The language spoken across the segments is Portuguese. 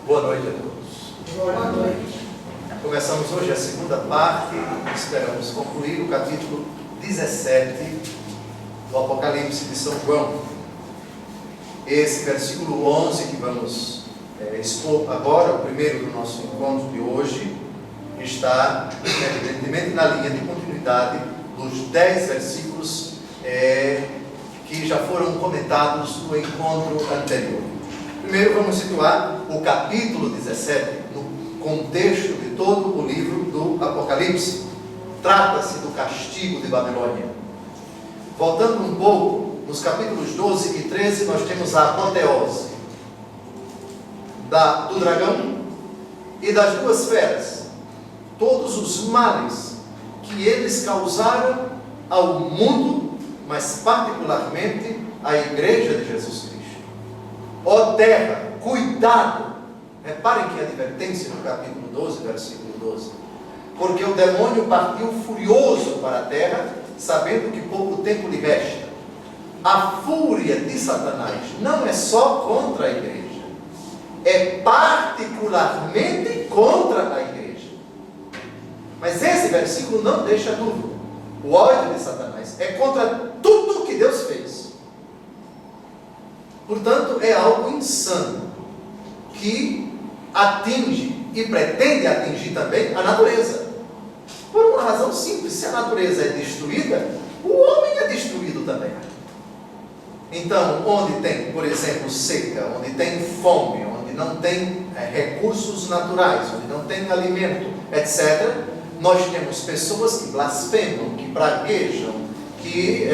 Boa noite a todos. Boa noite. Começamos hoje a segunda parte, esperamos concluir o capítulo 17 do Apocalipse de São João. Esse versículo 11 que vamos expor agora, o primeiro do nosso encontro de hoje, está evidentemente na linha de continuidade dos 10 versículos que já foram comentados no encontro anterior. Primeiro vamos situar o capítulo 17 no contexto de todo o livro do Apocalipse. Trata-se do castigo de Babilônia. Voltando um pouco, nos capítulos 12 e 13 nós temos a apoteose do dragão e das duas feras, todos os males que eles causaram ao mundo, mas particularmente à igreja de Jesus Cristo. Ó terra, cuidado! Reparem que advertência no capítulo 12, versículo 12. Porque o demônio partiu furioso para a terra, sabendo que pouco tempo lhe resta. A fúria de Satanás não é só contra a igreja, é particularmente contra a igreja. Mas esse versículo não deixa dúvida. O ódio de Satanás é contra tudo o que Deus fez. Portanto, é algo insano que atinge e pretende atingir também a natureza. Por uma razão simples: se a natureza é destruída, o homem é destruído também. Então, onde tem, por exemplo, seca, onde tem fome, onde não tem recursos naturais, onde não tem alimento, etc., nós temos pessoas que blasfemam, que praguejam, que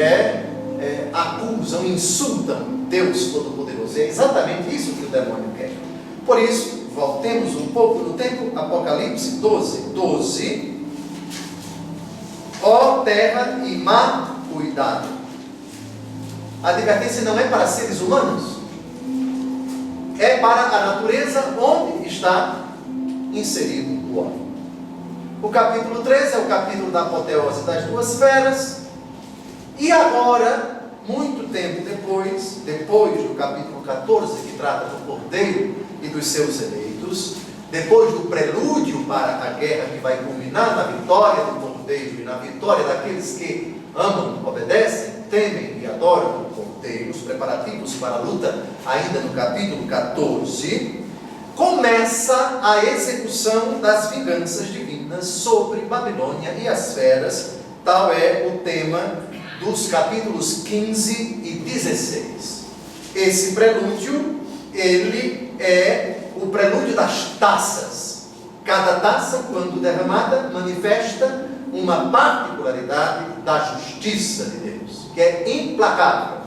acusam, insultam Deus Todo-Poderoso. É exatamente isso que o demônio quer. Por isso, voltemos um pouco no tempo, Apocalipse 12, 12. Ó terra e mar, cuidado. A advertência não é para seres humanos, é para a natureza onde está inserido o homem. O capítulo 13 é o capítulo da apoteose das duas feras. E agora, muito tempo depois do capítulo 14, que trata do Cordeiro e dos seus eleitos, depois do prelúdio para a guerra que vai culminar na vitória do Cordeiro e na vitória daqueles que amam, obedecem, temem e adoram o Cordeiro, os preparativos para a luta, ainda no capítulo 14, começa a execução das vinganças divinas sobre Babilônia e as feras. Tal é o tema dos capítulos 15 e 16. Esse prelúdio, ele é o prelúdio das taças. Cada taça, quando derramada, manifesta uma particularidade da justiça de Deus, que é implacável.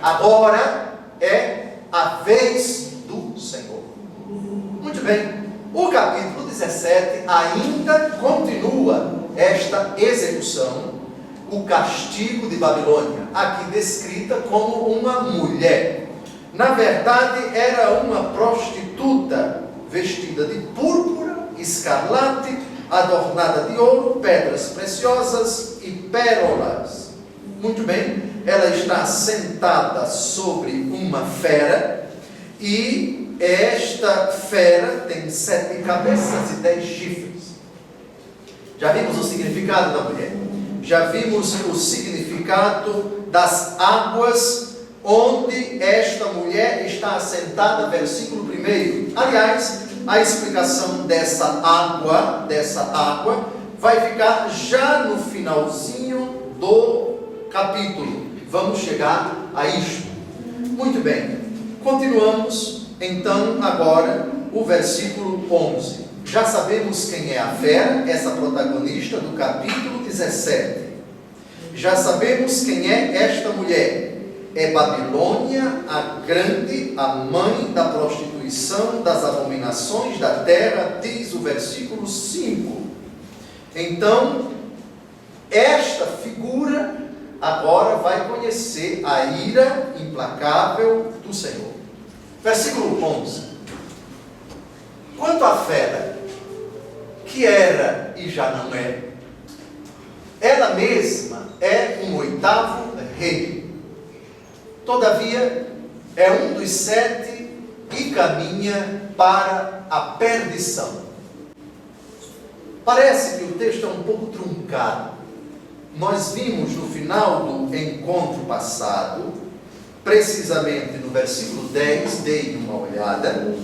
Agora é a vez do Senhor. Muito bem. O capítulo 17 ainda continua esta execução, o castigo de Babilônia, aqui descrita como uma mulher. Na verdade, era uma prostituta vestida de púrpura, escarlate, adornada de ouro, pedras preciosas e pérolas. Muito bem, ela está sentada sobre uma fera, e esta fera tem 7 cabeças e 10 chifres. Já vimos o significado da mulher. Já vimos o significado das águas onde esta mulher está assentada, versículo 1. Aliás, a explicação dessa água vai ficar já no finalzinho do capítulo. Vamos chegar a isto. Muito bem, continuamos então agora o versículo 11. Já sabemos quem é a fera, essa protagonista do capítulo 17. Já sabemos quem é esta mulher. É Babilônia, a grande, a mãe da prostituição, das abominações da terra, diz o versículo 5. Então, esta figura agora vai conhecer a ira implacável do Senhor. Versículo 11. Quanto à fera, que era e já não é, ela mesma é um 8º rei. Todavia, é um dos 7 e caminha para a perdição. Parece que o texto é um pouco truncado. Nós vimos no final do encontro passado, precisamente no versículo 10, dei uma olhada,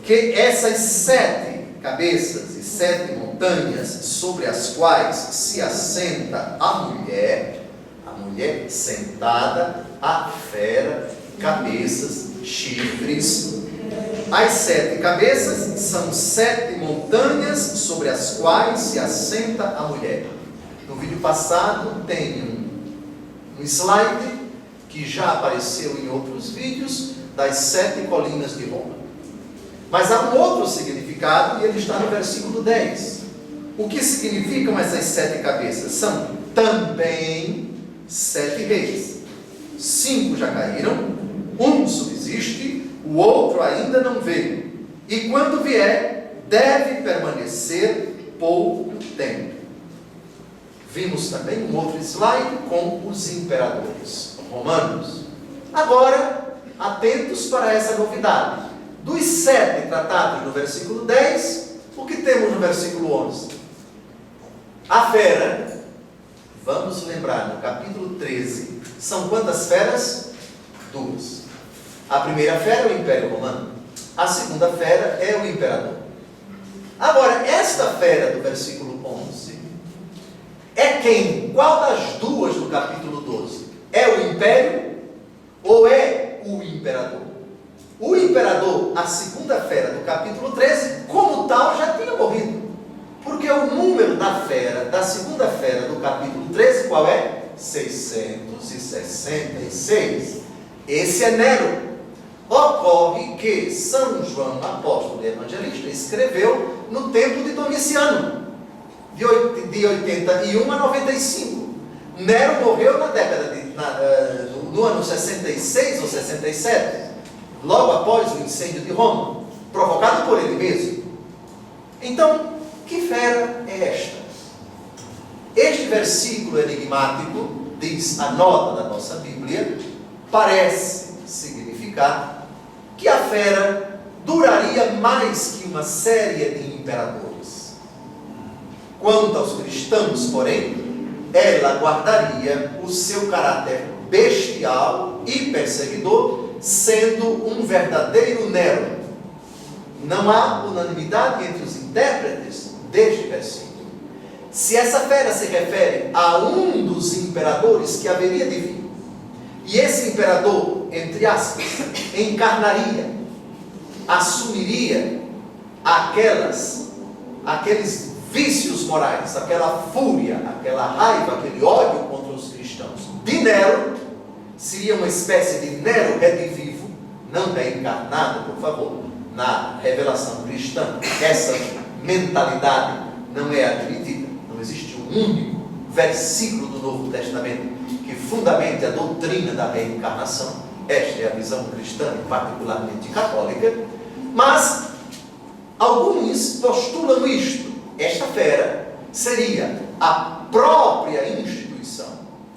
que essas 7 cabeças e 7 montanhas sobre as quais se assenta a mulher sentada, a fera, cabeças, chifres. As 7 cabeças são 7 montanhas sobre as quais se assenta a mulher. No vídeo passado tem um slide que já apareceu em outros vídeos das 7 colinas de Roma. Mas há um outro significado e ele está no versículo 10. O que significam essas 7 cabeças? São também 7 reis. 5 já caíram, um subsiste, o outro ainda não veio. E quando vier, deve permanecer pouco tempo. Vimos também um outro slide com os imperadores romanos. Agora, atentos para essa novidade. Dos 7 tratados no versículo 10, o que temos no versículo 11? A fera, vamos lembrar, no capítulo 13, são quantas feras? 2. A primeira fera é o Império Romano. A segunda fera é o imperador. Agora, esta fera do versículo 11 é quem? Qual das duas do capítulo 12? É o império ou é o imperador? O imperador, a segunda fera do capítulo 13, como tal, já tinha morrido. Porque o número da fera, da segunda fera do capítulo 13, qual é? 666. Esse é Nero. Ocorre que São João, apóstolo e evangelista, escreveu no tempo de Domiciano, de 81 a 95. Nero morreu na década no ano 66 ou 67, logo após o incêndio de Roma, provocado por ele mesmo. Então, que fera é esta? Este versículo enigmático, diz a nota da nossa Bíblia, parece significar que a fera duraria mais que uma série de imperadores. Quanto aos cristãos, porém, ela guardaria o seu caráter bestial e perseguidor, sendo um verdadeiro Nero. Não há unanimidade entre os intérpretes deste versículo. Se essa fera se refere a um dos imperadores que haveria de vir, e esse imperador, entre aspas, encarnaria, assumiria aqueles vícios morais, aquela fúria, aquela raiva, aquele ódio contra os cristãos de Nero, seria uma espécie de Nero redivivo, não reencarnado, por favor, na revelação cristã. Essa mentalidade não é admitida. Não existe um único versículo do Novo Testamento que fundamente a doutrina da reencarnação. Esta é a visão cristã, particularmente católica. Mas alguns postulam isto. Esta fera seria a própria instituição,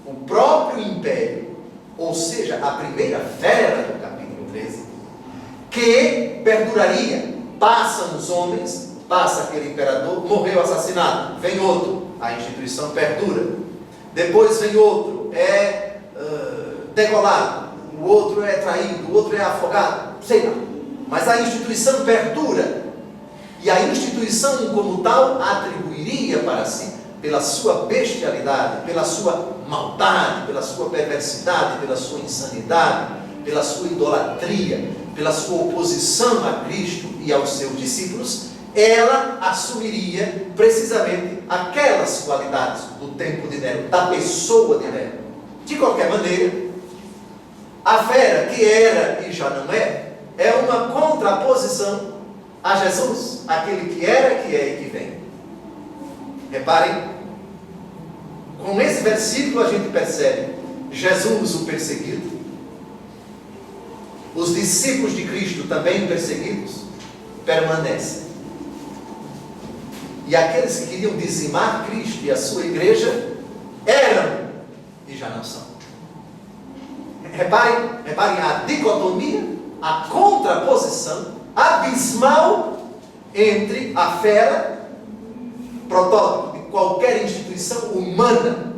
o próprio império, ou seja, a primeira fera do capítulo 13, que perduraria. Passam os homens, passa aquele imperador, morreu assassinado, vem outro, a instituição perdura. Depois vem outro, é degolado, o outro é traído, o outro é afogado, sei lá. Mas a instituição perdura. E a instituição como tal atribuiria para si, pela sua bestialidade, pela sua maldade, pela sua perversidade, pela sua insanidade, pela sua idolatria, pela sua oposição a Cristo e aos seus discípulos, ela assumiria precisamente aquelas qualidades do tempo de Nero, da pessoa de Nero. De qualquer maneira, a fera que era e já não é uma contraposição a Jesus, aquele que era, que é e que vem. Reparem, com esse versículo a gente percebe Jesus o perseguido, os discípulos de Cristo também perseguidos, permanecem. E aqueles que queriam dizimar Cristo e a sua igreja, eram e já não são. Reparem a dicotomia a contraposição abismal entre a fera, protótipo de qualquer instituição humana,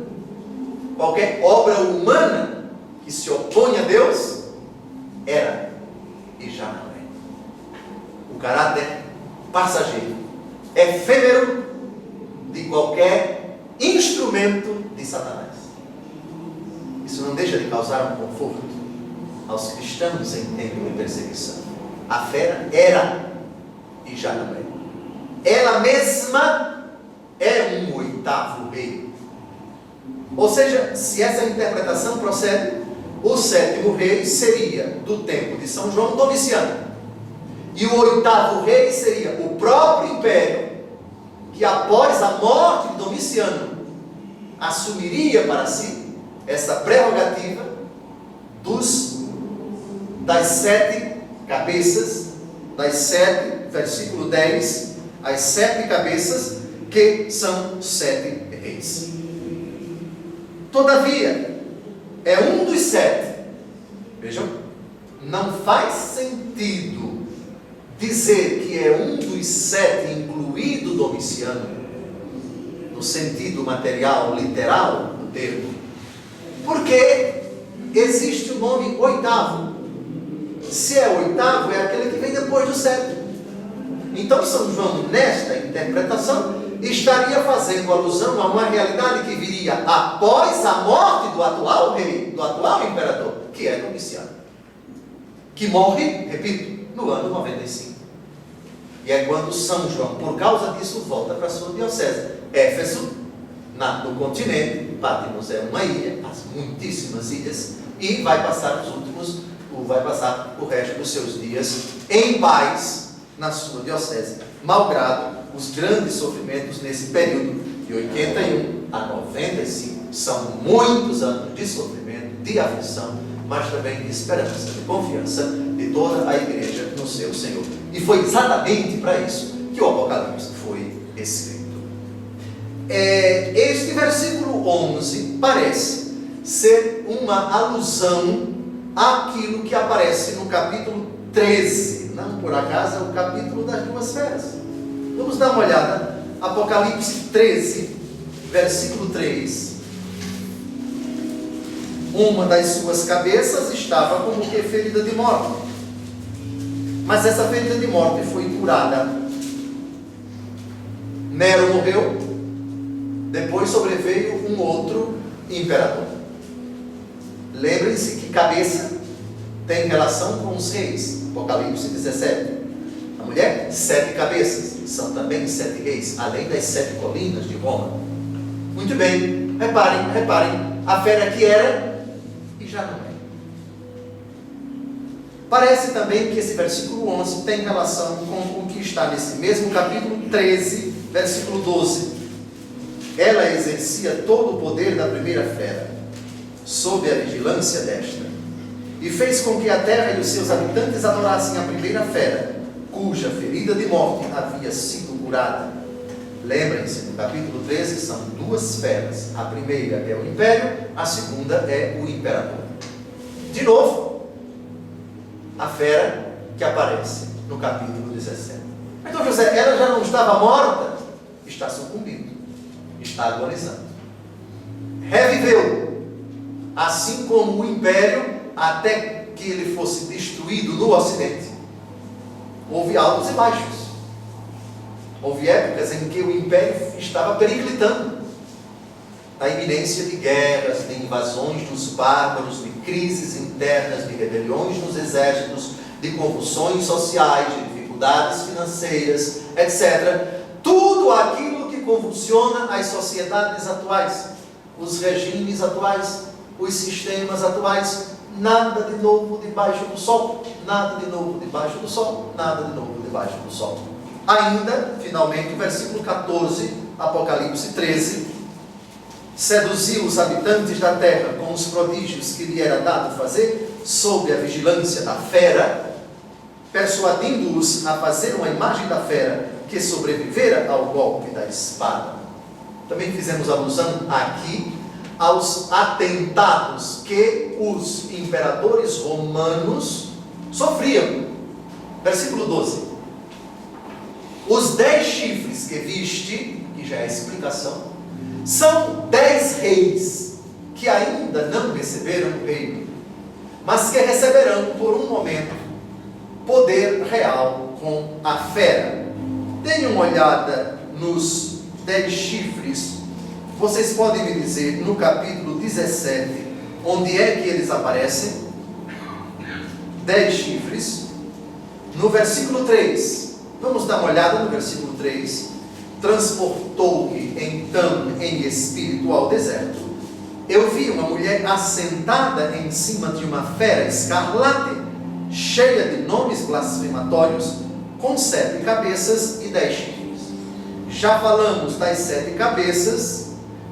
qualquer obra humana que se opõe a Deus, era e já não é. O caráter passageiro, efêmero de qualquer instrumento de Satanás. Isso não deixa de causar um conforto aos cristãos em tempo de perseguição. A fera era e já não é. Ela mesma é um oitavo rei. Ou seja, se essa interpretação procede, o sétimo rei seria do tempo de São João Domiciano. E o oitavo rei seria o próprio império, que após a morte de Domiciano, assumiria para si essa prerrogativa das 7 cabeças, versículo 10, as 7 cabeças, que são 7 reis. Todavia, é um dos 7. Vejam, não faz sentido dizer que é um dos 7, incluído Domiciano, no sentido material, literal do termo, porque existe o nome oitavo. Se é oitavo, é aquele que vem depois do 7. Então São João, nesta interpretação, estaria fazendo alusão a uma realidade que viria após a morte do atual rei, do atual imperador, que é Domiciano, que morre, repito, no ano 95. E é quando São João, por causa disso, volta para a sua diocese. Éfeso, no continente, Patmos é uma ilha, as muitíssimas ilhas, e vai passar o resto dos seus dias em paz na sua diocese, malgrado os grandes sofrimentos nesse período de 81 a 95. São muitos anos de sofrimento, de aflição, mas também de esperança, de confiança de toda a igreja no seu Senhor. E foi exatamente para isso que o Apocalipse foi escrito. Este versículo 11 parece ser uma alusão àquilo que aparece no capítulo 13. Não por acaso é o capítulo das 2 feras. Vamos dar uma olhada. Apocalipse 13, versículo 3. Uma das suas cabeças estava como que ferida de morte, mas essa ferida de morte foi curada. Nero morreu, depois sobreveio um outro imperador. Lembrem-se que cabeça tem relação com os reis. Apocalipse 17. A mulher, 7 cabeças, são também 7 reis, além das 7 colinas de Roma. Muito bem, reparem, a fera que era e já não é. Parece também que esse versículo 11 tem relação com o que está nesse mesmo capítulo 13, versículo 12. Ela exercia todo o poder da primeira fera, sob a vigilância desta, e fez com que a terra e os seus habitantes adorassem a primeira fera, cuja ferida de morte havia sido curada. Lembrem-se, no capítulo 13 são 2 feras. A primeira é o império, a segunda é o imperador. De novo, a fera que aparece no capítulo 17. Então José, ela já não estava morta? Está sucumbindo, está agonizando. Reviveu, assim como o império, até que ele fosse destruído no ocidente. Houve altos e baixos. Houve épocas em que o império estava periclitando, na iminência de guerras, de invasões dos bárbaros, de crises internas, de rebeliões nos exércitos, de convulsões sociais, de dificuldades financeiras, etc. Tudo aquilo que convulsiona as sociedades atuais, os regimes atuais, os sistemas atuais. Nada de novo debaixo do sol, nada de novo debaixo do sol, nada de novo debaixo do sol. Ainda, finalmente, o versículo 14, Apocalipse 13, seduziu os habitantes da terra com os prodígios que lhe era dado fazer, sob a vigilância da fera, persuadindo-os a fazer uma imagem da fera que sobrevivera ao golpe da espada. Também fizemos alusão aqui aos atentados que os imperadores romanos sofriam. Versículo 12. Os 10 chifres que viste, que já é a explicação, são 10 reis que ainda não receberam o reino, mas que receberão por um momento poder real com a fera. Deem uma olhada nos 10 chifres. Vocês podem me dizer no capítulo 17 onde é que eles aparecem? 10 chifres. No versículo 3, vamos dar uma olhada no versículo 3. Transportou-me então em espírito ao deserto. Eu vi uma mulher assentada em cima de uma fera escarlate, cheia de nomes blasfematórios, com 7 cabeças e 10 chifres. Já falamos das 7 cabeças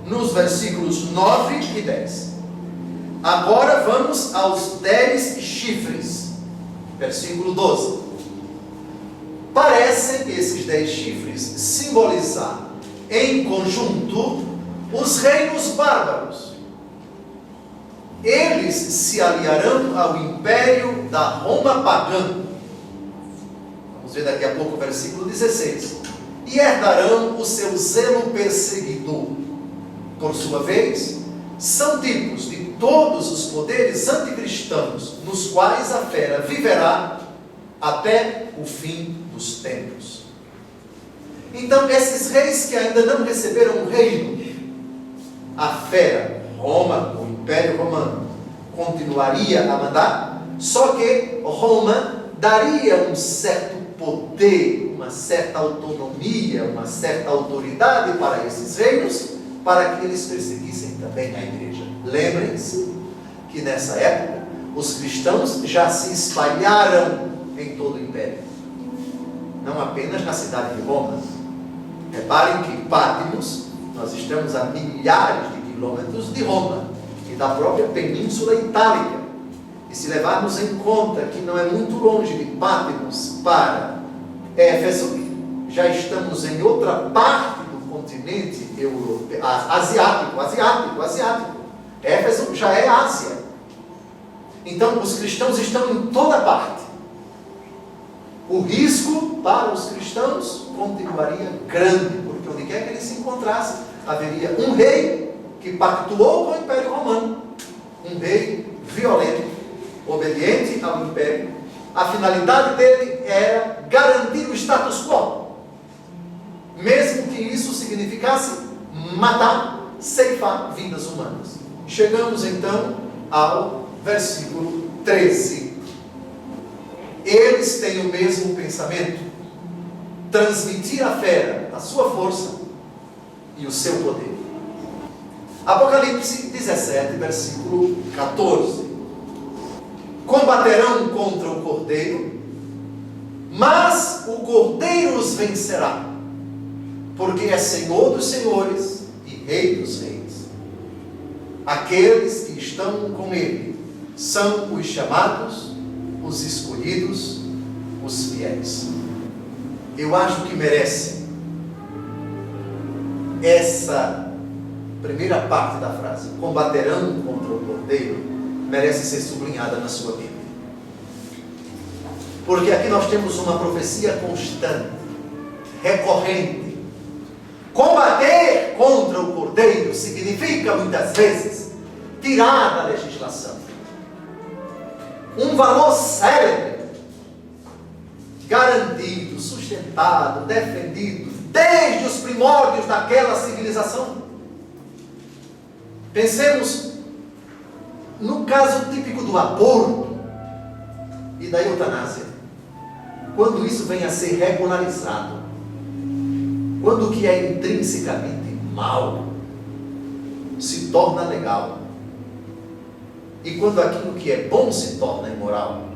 nos versículos 9 e 10. Agora vamos aos 10 chifres. Versículo 12. Parecem esses 10 chifres simbolizar em conjunto os reinos bárbaros. Eles se aliarão ao império da Roma pagã. Vamos ver daqui a pouco o versículo 16. E herdarão o seu zelo perseguidor. Por sua vez, são tipos de todos os poderes anticristãos, nos quais a fera viverá até o fim dos tempos. Então, esses reis que ainda não receberam o reino, a fera, Roma, o Império Romano, continuaria a mandar, só que Roma daria um certo poder, uma certa autonomia, uma certa autoridade para esses reinos, para que eles perseguissem também a igreja. Lembrem-se que nessa época os cristãos já se espalharam em todo o império, não apenas na cidade de Roma. Reparem que Patmos, nós estamos a milhares de quilômetros de Roma e da própria Península Itálica. E se levarmos em conta que não é muito longe de Patmos para Éfeso, já estamos em outra parte do continente europeu, asiático. Éfeso já é Ásia. Então os cristãos estão em toda parte. O risco para os cristãos continuaria grande, porque onde quer que eles se encontrassem, haveria um rei que pactuou com o Império Romano, um rei violento, obediente ao Império. A finalidade dele era garantir o status quo, mesmo que isso significasse matar, ceifar vidas humanas. Chegamos então ao versículo 13. Eles têm o mesmo pensamento: transmitir à fera a sua força e o seu poder. Apocalipse 17, versículo 14. Combaterão contra o Cordeiro, mas o Cordeiro os vencerá, porque é Senhor dos senhores e Rei dos reis. Aqueles que estão com ele são os chamados, os escolhidos, os fiéis. Eu acho que merece essa primeira parte da frase, combaterão contra o Cordeiro, merece ser sublinhada na sua Bíblia. Porque aqui nós temos uma profecia constante, recorrente. Combater contra o Cordeiro significa muitas vezes tirar da legislação um valor célebre, garantido, sustentado, defendido desde os primórdios daquela civilização. Pensemos no caso típico do aborto e da eutanásia. Quando isso vem a ser regularizado, quando o que é intrinsecamente mal se torna legal, e quando aquilo que é bom se torna imoral,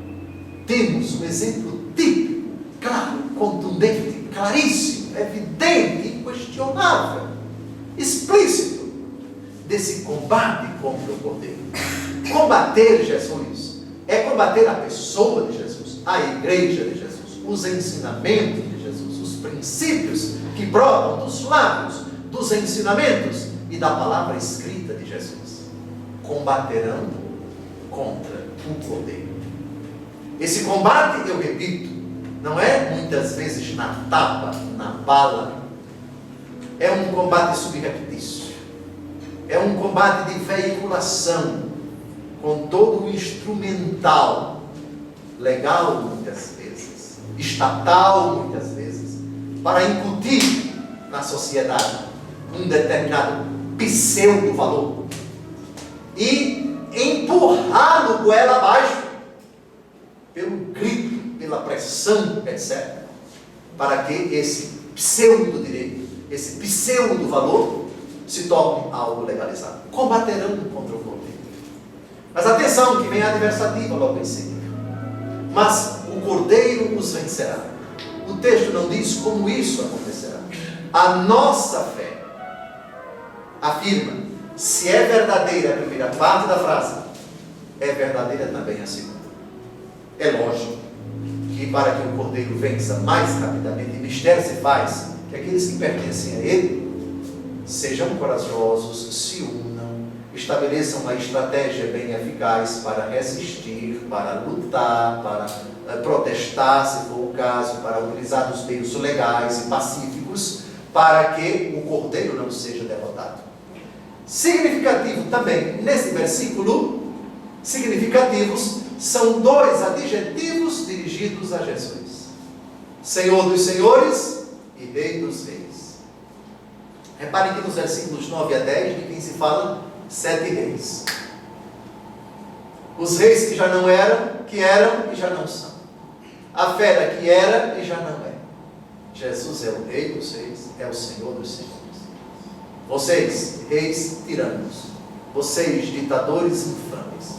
temos um exemplo típico, claro, contundente, claríssimo, evidente, inquestionável, explícito, desse combate contra o Cordeiro. Combater Jesus é combater a pessoa de Jesus, a igreja de Jesus, os ensinamentos de Jesus, os princípios que brotam dos lábios, dos ensinamentos e da palavra escrita de Jesus. Combaterão contra o Cordeiro. Esse combate, eu repito, não é muitas vezes na tapa, na bala. É um combate subreptício. É um combate de veiculação, com todo o instrumental, legal muitas vezes, estatal muitas vezes, para incutir na sociedade um determinado pseudo-valor e empurrá-lo goela abaixo pelo grito, pela pressão, etc., para que esse pseudo-direito, esse pseudo-valor se torne algo legalizado. Combaterão contra o cordeiro. Mas atenção, que vem a adversativa logo em seguida. Mas o cordeiro os vencerá. O texto não diz como isso acontecerá. A nossa fé afirma, se é verdadeira a primeira parte da frase, é verdadeira também a segunda. É lógico que para que o cordeiro vença mais rapidamente, e mistério se faz que aqueles que pertencem a ele sejam corajosos, se unam, estabeleçam uma estratégia bem eficaz para resistir, para lutar, para protestar, se for o caso, para utilizar os meios legais e pacíficos, para que o cordeiro não seja derrotado. Significativo também, nesse versículo, significativos são dois adjetivos dirigidos a Jesus: Senhor dos senhores e Rei dos reis. Reparem que nos versículos 9 a 10, de quem se fala 7 reis. Os reis que já não eram, que eram e já não são. A fera que era e já não é. Jesus é o Rei dos reis, é o Senhor dos senhores. Vocês, reis tiranos, vocês, ditadores infames,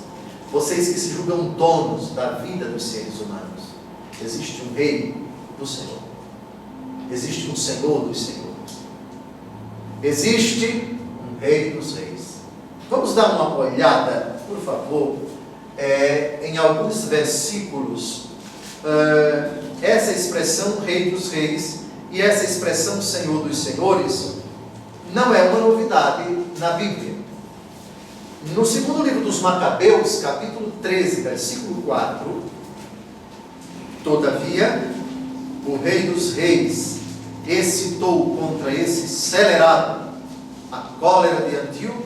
vocês que se julgam donos da vida dos seres humanos, existe um Rei do Senhor, existe um Senhor dos senhores, existe um Rei dos reis. Vamos dar uma olhada, por favor, em alguns versículos, essa expressão Rei dos reis e essa expressão Senhor dos senhores não é uma novidade na Bíblia. No segundo livro dos Macabeus, capítulo 13, versículo 4, todavia, o Rei dos reis excitou contra esse celerado a cólera de Antíoco,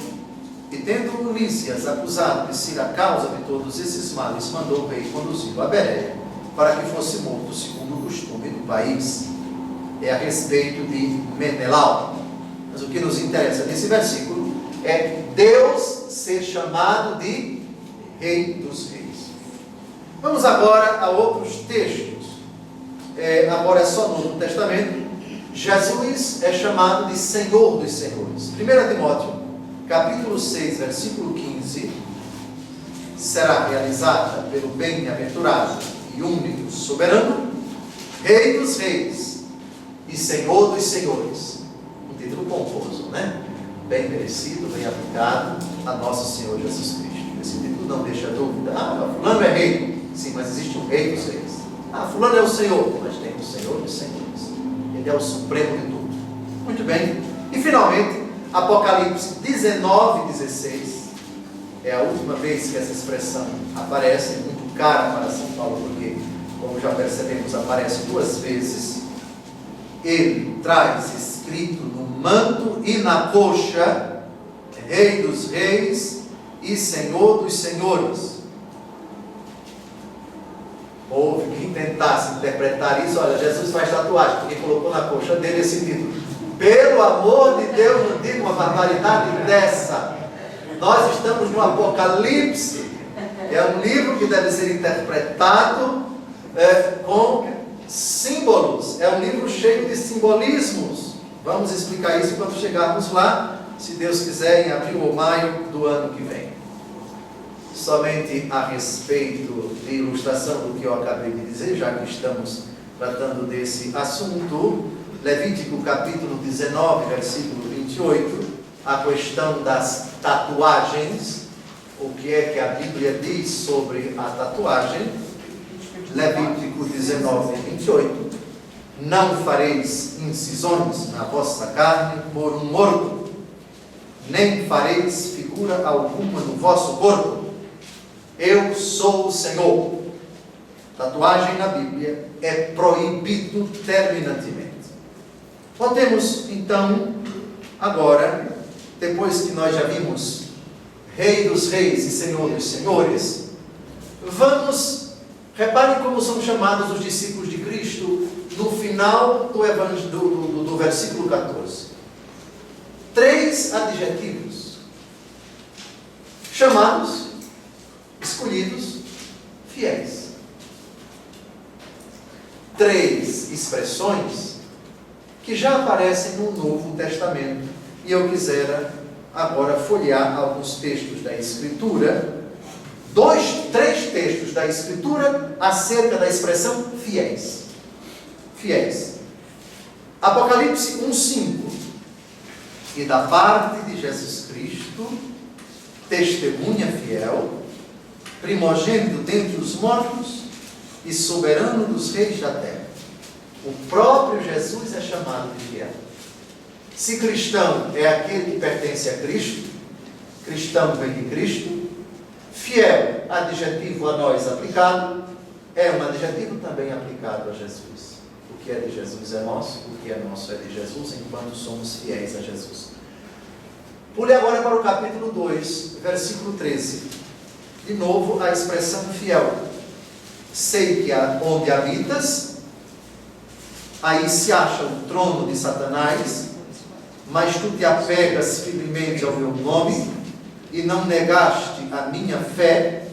e tendo Lísias acusado de ser a causa de todos esses males, mandou o rei conduzi-lo a Bereia, para que fosse morto segundo o costume do país. É a respeito de Menelau. Mas o que nos interessa nesse versículo é Deus ser chamado de Rei dos reis. Vamos agora a outros textos. Agora é só no Novo Testamento. Jesus é chamado de Senhor dos senhores. 1 Timóteo, capítulo 6, versículo 15, será realizada pelo bem-aventurado e único soberano, Rei dos reis e Senhor dos senhores. Um título pomposo, né? Bem merecido, bem aplicado a nosso Senhor Jesus Cristo. Esse título não deixa dúvida. Fulano é rei. Sim, mas existe um Rei dos reis. Fulano é o Senhor, mas tem o Senhor dos senhores. Ele é o supremo de tudo. Muito bem. E finalmente, Apocalipse 19, 16. É a última vez que essa expressão aparece. É muito cara para São Paulo, porque, como já percebemos, aparece 2 vezes. Ele traz escrito no manto e na coxa, Rei dos reis e Senhor dos senhores. Houve quem tentasse interpretar isso. Olha, Jesus faz tatuagem, porque colocou na coxa dele esse título. Pelo amor de Deus, não diga uma barbaridade dessa. Nós estamos no Apocalipse. É um livro que deve ser interpretado com símbolos. É um livro cheio de simbolismos. Vamos explicar isso quando chegarmos lá, se Deus quiser, em abril ou maio do ano que vem. Somente a respeito de ilustração do que eu acabei de dizer, já que estamos tratando desse assunto, Levítico capítulo 19, versículo 28, a questão das tatuagens, o que é que a Bíblia diz sobre a tatuagem. Levítico 19, 28, não fareis incisões na vossa carne por um morto, nem fareis figura alguma no vosso corpo. Eu sou o Senhor. Tatuagem na Bíblia é proibido terminantemente. Voltemos então, agora, depois que nós já vimos Rei dos Reis e Senhor dos Senhores, reparem como são chamados os discípulos de Cristo no final do versículo 14. 3 adjetivos: chamados, escolhidos, fiéis. 3 expressões que já aparecem no Novo Testamento. E eu quisera agora folhear alguns textos da Escritura, 3 textos da Escritura acerca da expressão fiéis. Fiéis. Apocalipse 1:5. E da parte de Jesus Cristo, testemunha fiel, primogênito dentre os mortos e soberano dos reis da terra. O próprio Jesus é chamado de fiel. Se cristão é aquele que pertence a Cristo, cristão vem de Cristo, fiel, adjetivo a nós aplicado, é um adjetivo também aplicado a Jesus. O que é de Jesus é nosso, o que é nosso é de Jesus, enquanto somos fiéis a Jesus. Pule agora para o capítulo 2, versículo 13. De novo, a expressão fiel. Sei que onde habitas, aí se acha o trono de Satanás, mas tu te apegas firmemente ao meu nome, e não negaste a minha fé,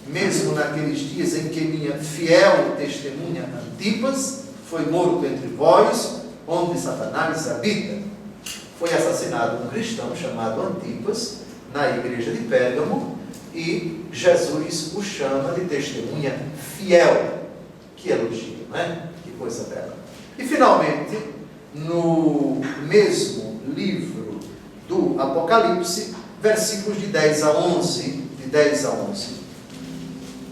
mesmo naqueles dias em que minha fiel testemunha Antipas foi morto entre vós, onde Satanás habita. Foi assassinado um cristão chamado Antipas, na igreja de Pérgamo, e Jesus o chama de testemunha fiel. Que elogio, não é? Que coisa bela. E finalmente, no mesmo livro do Apocalipse, versículos de 10 a 11,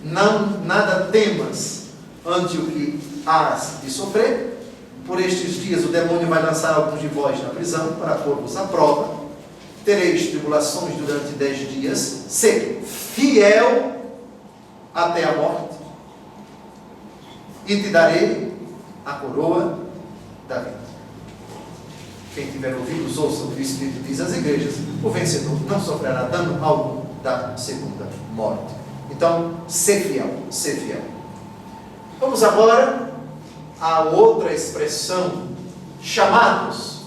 nada temas ante o que hás de sofrer. Por estes dias o demônio vai lançar alguns de vós na prisão para pôr-vos à prova. Tereis tribulações durante 10 dias. Sede fiel até a morte, e te darei a coroa da vida. Quem tiver ouvidos, ouça o que o Espírito diz às igrejas: o vencedor não sofrerá dano algum da segunda morte. Então, ser fiel, ser fiel. Vamos agora a outra expressão, chamados.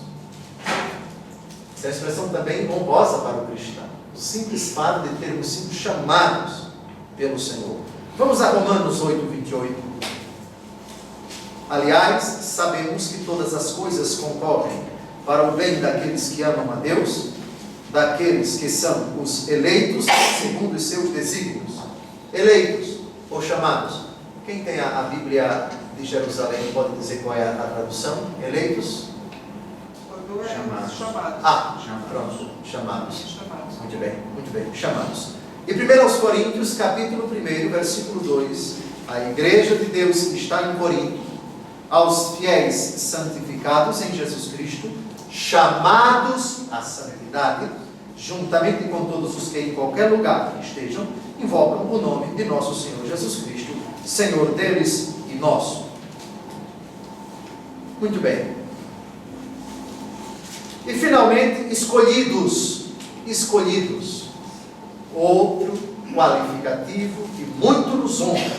Essa é uma expressão também honrosa para o cristão. O simples fato de termos sido chamados pelo Senhor. Vamos a Romanos 8, 28. Aliás, sabemos que todas as coisas concorrem para o bem daqueles que amam a Deus, daqueles que são os eleitos segundo os seus desígnios. Eleitos ou chamados. Quem tem a Bíblia de Jerusalém pode dizer qual é a tradução? Eleitos? Chamados. Pronto, chamados. Muito bem, chamados. E 1 Coríntios, capítulo 1, versículo 2, a igreja de Deus que está em Corinto, aos fiéis santificados em Jesus Cristo, chamados à santidade, juntamente com todos os que em qualquer lugar estejam, invocam o nome de nosso Senhor Jesus Cristo, Senhor deles e nosso. Muito bem. E finalmente, escolhidos. Escolhidos. Outro qualificativo que muito nos honra.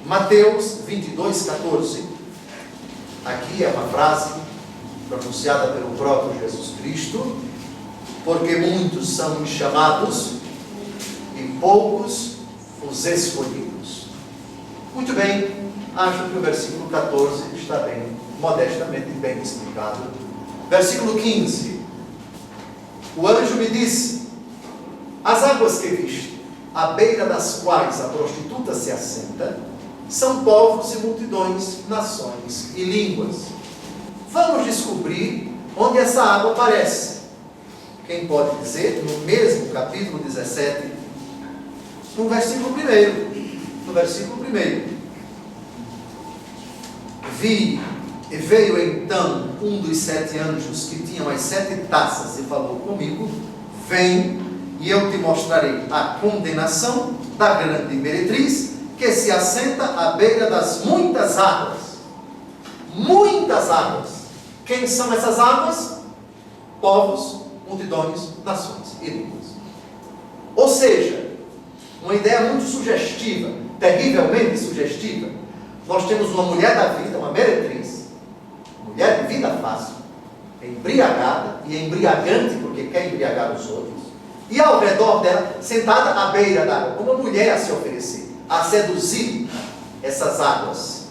Mateus 22, 14. Aqui é uma frase pronunciada pelo próprio Jesus Cristo: porque muitos são os chamados e poucos os escolhidos. Muito bem, acho que o versículo 14 está bem, modestamente bem explicado. Versículo 15: o anjo me disse: as águas que viste, à beira das quais a prostituta se assenta, são povos e multidões, nações e línguas. Vamos descobrir onde essa água aparece. Quem pode dizer? No mesmo capítulo 17, no versículo 1. No versículo 1. Veio então um dos 7 anjos que tinham as 7 taças e falou comigo: vem, e eu te mostrarei a condenação da grande meretriz que se assenta à beira das muitas águas. Muitas águas. Quem são essas águas? Povos, multidões, nações e línguas. Ou seja, uma ideia muito sugestiva, terrivelmente sugestiva. Nós temos uma mulher da vida, uma meretriz, mulher de vida fácil, embriagada e embriagante porque quer embriagar os outros, e ao redor dela, sentada à beira da água, como uma mulher a se oferecer, a seduzir essas águas.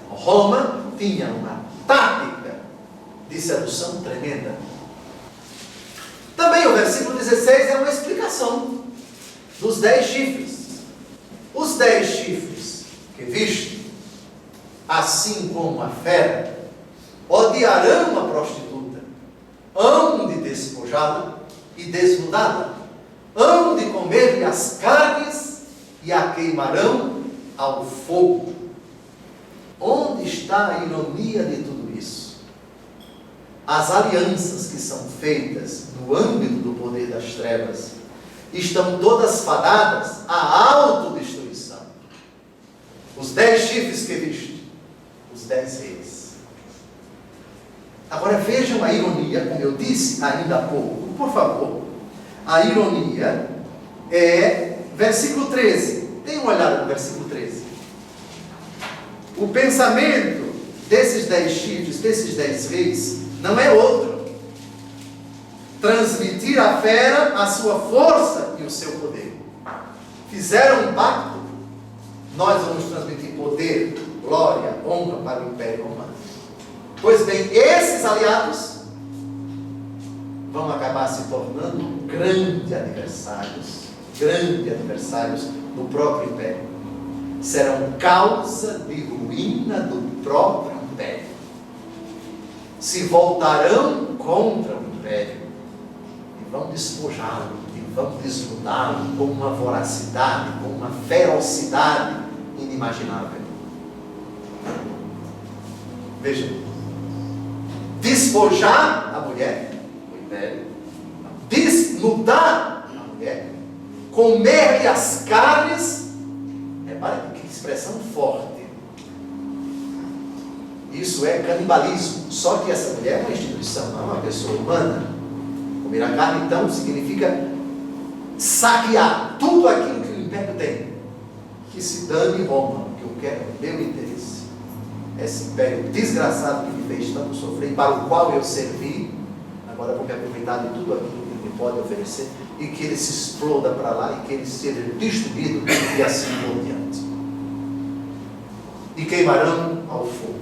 Roma tinha uma tática de sedução tremenda. Também o versículo 16 é uma explicação dos 10 chifres. Os 10 chifres que viste, assim como a fera, odiarão a prostituta, hão de despojá-la e desnudá-la, hão de comer-lhe as carnes e a queimarão ao fogo. Onde está a ironia de tudo isso? As alianças que são feitas no âmbito do poder das trevas estão todas fadadas à autodestruição. Os 10 chifres que viste, os 10 reis. Agora vejam a ironia, como eu disse ainda há pouco, por favor. A ironia é versículo 13. Dê uma olhada no versículo 13. O pensamento desses 10 chifres, desses 10 reis, não é outro. Transmitir à fera a sua força e o seu poder. Fizeram um pacto. Nós vamos transmitir poder, glória, honra para o Império Romano. Pois bem, esses aliados vão acabar se tornando grandes adversários do próprio Império. Serão causa de ruína do próprio Império. Se voltarão contra o Império e vão despojá-lo, e vão desnudá-lo com uma voracidade, com uma ferocidade inimaginável. Vejam, despojar a mulher, o Império, desnudar a mulher, comer-lhe as carnes. Repare que expressão forte. Isso é canibalismo. Só que essa mulher é uma instituição, não é uma pessoa humana. Comer a carne, então, significa saquear tudo aquilo que o Império tem. Que se dane Roma, que eu quero o meu interesse. Esse Império desgraçado que me fez tanto sofrer, para o qual eu servi, agora vou me aproveitar de tudo aquilo que ele me pode oferecer, e que ele se exploda para lá, e que ele seja destruído, e assim por diante. E queimarão ao fogo.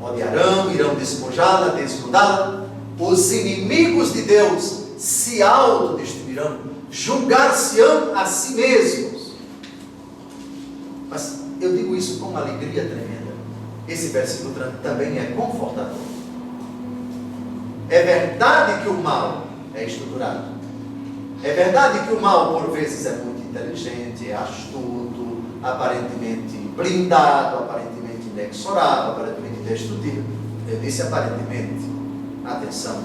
Odiarão, irão despojá-la, desnudá-la. Os inimigos de Deus se autodestruirão, julgar-se-ão a si mesmos. Mas eu digo isso com uma alegria tremenda. Esse versículo também é confortador. É verdade que o mal é estruturado. É verdade que o mal, por vezes, é muito inteligente, é astuto, aparentemente blindado, aparentemente inexorável, aparentemente indestrutível. Eu disse aparentemente. Atenção.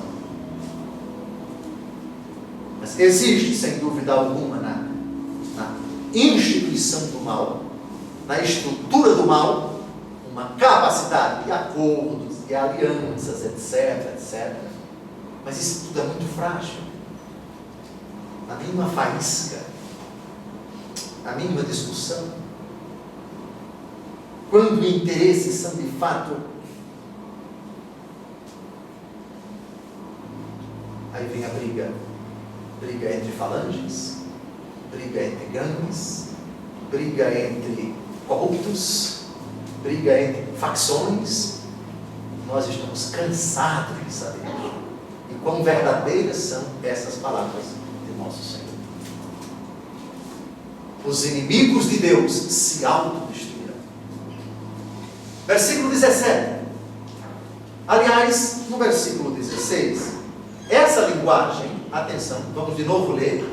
Mas existe, sem dúvida alguma, na instituição do mal, na estrutura do mal, uma capacidade de acordos, de alianças, etc, etc. Mas isso tudo é muito frágil. Na mínima faísca, na mínima discussão, quando interesses são de fato, aí vem a briga. Briga entre falanges, briga entre gangues, briga entre corruptos, briga entre facções. Nós estamos cansados de saber. E quão verdadeiras são essas palavras de nosso Senhor. Os inimigos de Deus se autodestruirão. Versículo 17. Aliás, no versículo 16, essa linguagem, atenção, vamos de novo ler.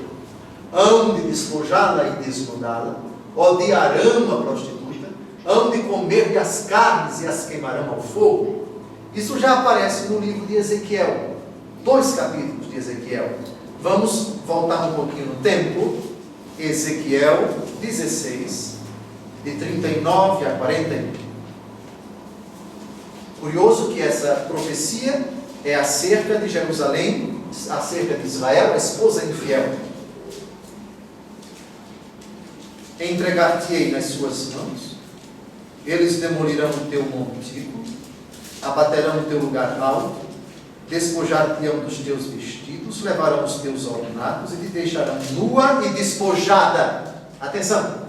Hão de despojá-la e desnudá-la, odiarão a prostituta, hão de comer-lhe as carnes e as queimarão ao fogo. Isso já aparece no livro de Ezequiel, 2 capítulos de Ezequiel. Vamos voltar um pouquinho no tempo. Ezequiel 16, de 39 a 41. Curioso que essa profecia é acerca de Jerusalém, acerca de Israel, a esposa infiel. Entregar-te-ei nas suas mãos, eles demolirão o teu montículo, abaterão o teu lugar alto, despojar-te-ão dos teus vestidos, levarão os teus ornatos e te deixarão nua e despojada. Atenção!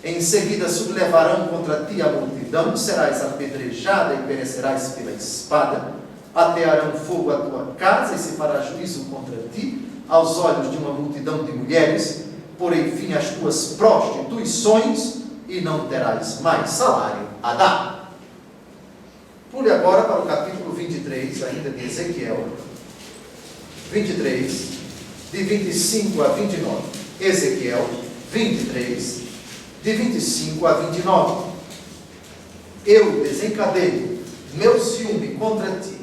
Em seguida sublevarão contra ti a multidão, serás apedrejada e perecerás pela espada, atearão fogo à tua casa e se fará juízo contra ti, aos olhos de uma multidão de mulheres, porém fim às tuas prostituições e não terás mais salário a dar. Pule agora para o capítulo 23, ainda de Ezequiel, 23, de 25 a 29. Ezequiel 23, de 25 a 29. Eu desencadeio meu ciúme contra ti.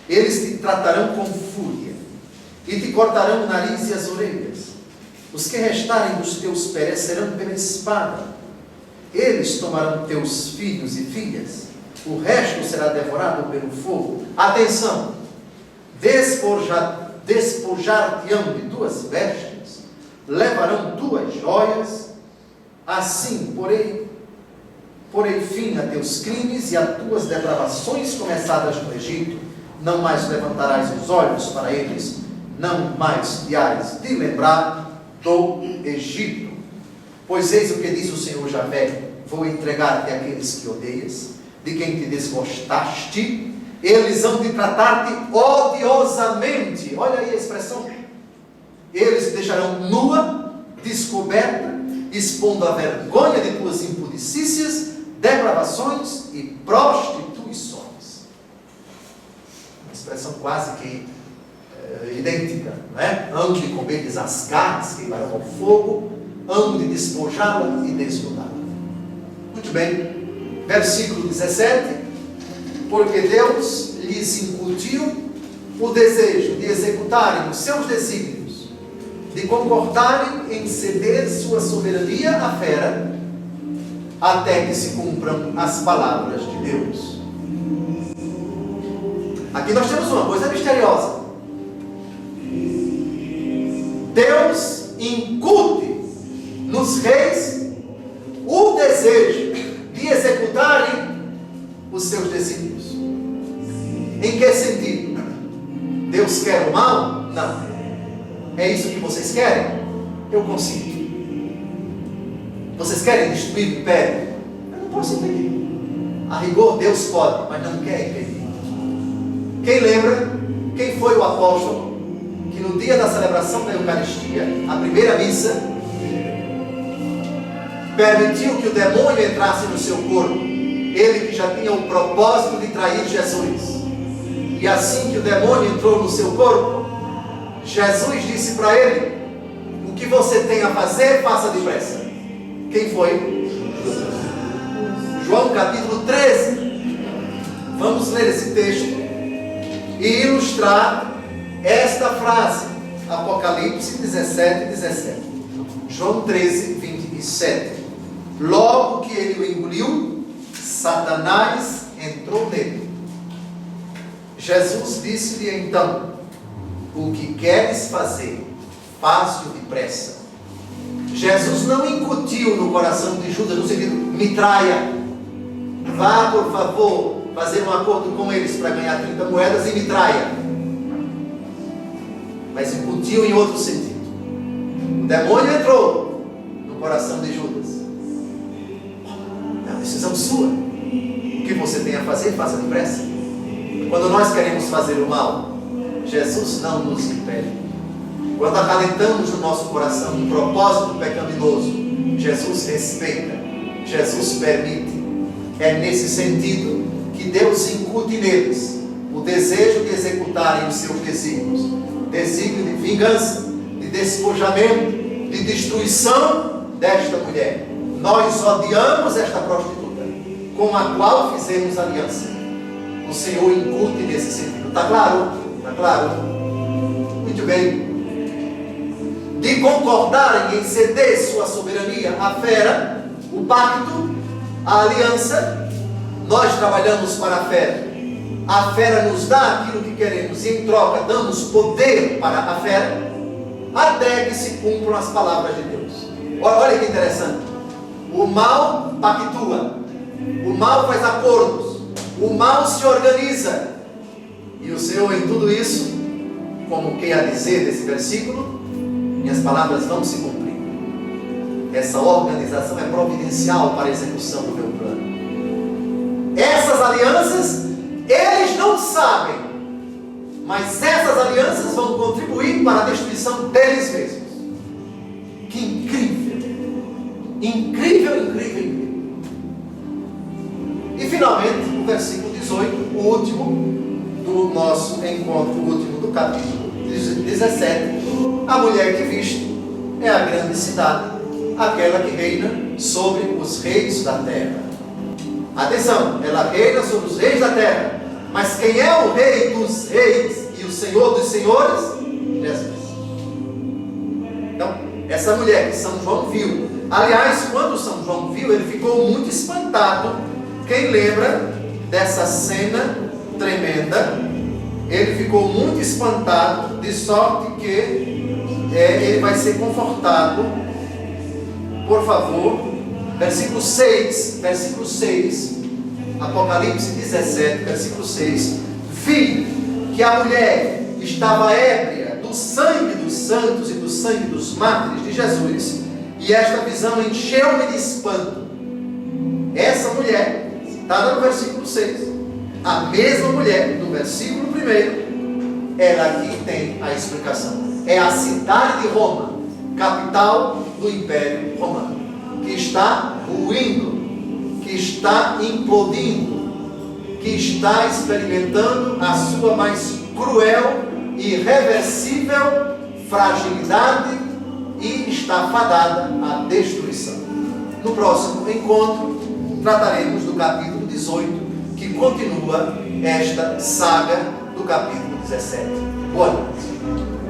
Eles te tratarão com fúria e te cortarão o nariz e as orelhas. Os que restarem dos teus perecerão pela espada. Eles tomarão teus filhos e filhas. O resto será devorado pelo fogo. Atenção! Despojar-te-ão de tuas vestes, levarão tuas joias. Assim, porém fim a teus crimes e a tuas depravações começadas no Egito. Não mais levantarás os olhos para eles, não mais te hás de lembrar do Egito. Pois eis o que diz o Senhor Javé: vou entregar-te àqueles que odeias, de quem te desgostaste, eles hão de tratar-te odiosamente. Olha aí a expressão. Eles te deixarão nua, descoberta, expondo a vergonha de tuas impudicícias, depravações e prostituições. Uma expressão quase que idêntica, não é? Hão de comer as carnes que irão ao fogo, hão de despojá-la e desnudá-la. Muito bem, versículo 17: porque Deus lhes incutiu o desejo de executarem os seus desígnios, de concordarem em ceder sua soberania à fera, até que se cumpram as palavras de Deus. Aqui nós temos uma coisa misteriosa. Deus incute nos reis o desejo de executarem os seus desígnios. Em que sentido? Deus quer o mal? Não. É isso que vocês querem? Eu consigo. Vocês querem destruir o império? Eu não posso impedir. A rigor Deus pode, mas não quer impedir. Quem lembra quem foi o apóstolo que no dia da celebração da Eucaristia, a primeira missa, permitiu que o demônio entrasse no seu corpo? Ele que já tinha o propósito de trair Jesus. E assim que o demônio entrou no seu corpo, Jesus disse para ele: o que você tem a fazer, faça depressa. Quem foi? João capítulo 13. Vamos ler esse texto e ilustrar esta frase. Apocalipse 17:17. João 13:27. Logo que ele o engoliu, Satanás entrou nele. Jesus disse-lhe então: o que queres fazer, faz-o depressa. Jesus não incutiu no coração de Judas no sentido: me traia, vá por favor fazer um acordo com eles para ganhar 30 moedas e me traia. Mas incutiu em outro sentido. O demônio entrou no coração de Judas. É uma decisão sua. O que você tem a fazer, faça depressa. Quando nós queremos fazer o mal, Jesus não nos impede. Quando acalentamos no nosso coração um propósito pecaminoso, Jesus respeita, Jesus permite. É nesse sentido que Deus incute neles o desejo de executarem os seus desígnios. Desígnio de vingança, de despojamento, de destruição desta mulher. Nós odiamos esta prostituta, com a qual fizemos aliança. O Senhor incute nesse sentido. Está claro? Está claro? Muito bem. De concordarem em ceder sua soberania à fera, o pacto, a aliança. Nós trabalhamos para a fera nos dá aquilo que queremos e em troca damos poder para a fera, até que se cumpram as palavras de Deus. Olha que interessante. O mal pactua, o mal faz acordos, o mal se organiza, e o Senhor em tudo isso, como quer dizer desse versículo, minhas palavras vão se cumprir. Essa organização é providencial para a execução do meu plano. Essas alianças, eles não sabem, mas essas alianças vão contribuir para a destruição deles mesmos. Que incrível! Incrível, incrível, incrível. E finalmente, o versículo 18, o último do nosso encontro, o último do capítulo 17. A mulher que viste é a grande cidade, aquela que reina sobre os reis da terra. Atenção, ela reina sobre os reis da terra. Mas quem é o rei dos reis e o senhor dos senhores? Jesus. Então, essa mulher que São João viu. Aliás, quando São João viu, ele ficou muito espantado. Quem lembra dessa cena tremenda? Ele ficou muito espantado, de sorte que ele vai ser confortado. Por favor, versículo 6, Apocalipse 17, versículo 6. Vi que a mulher estava ébria do sangue dos santos e do sangue dos mártires de Jesus, e esta visão encheu-me de espanto. Essa mulher, citada no versículo 6, a mesma mulher do versículo 1, ela aqui tem a explicação. É a cidade de Roma, capital do Império Romano, que está ruindo, que está implodindo, que está experimentando a sua mais cruel e irreversível fragilidade e está fadada à destruição. No próximo encontro, trataremos do capítulo 18, que continua esta saga do capítulo 17. Boa noite.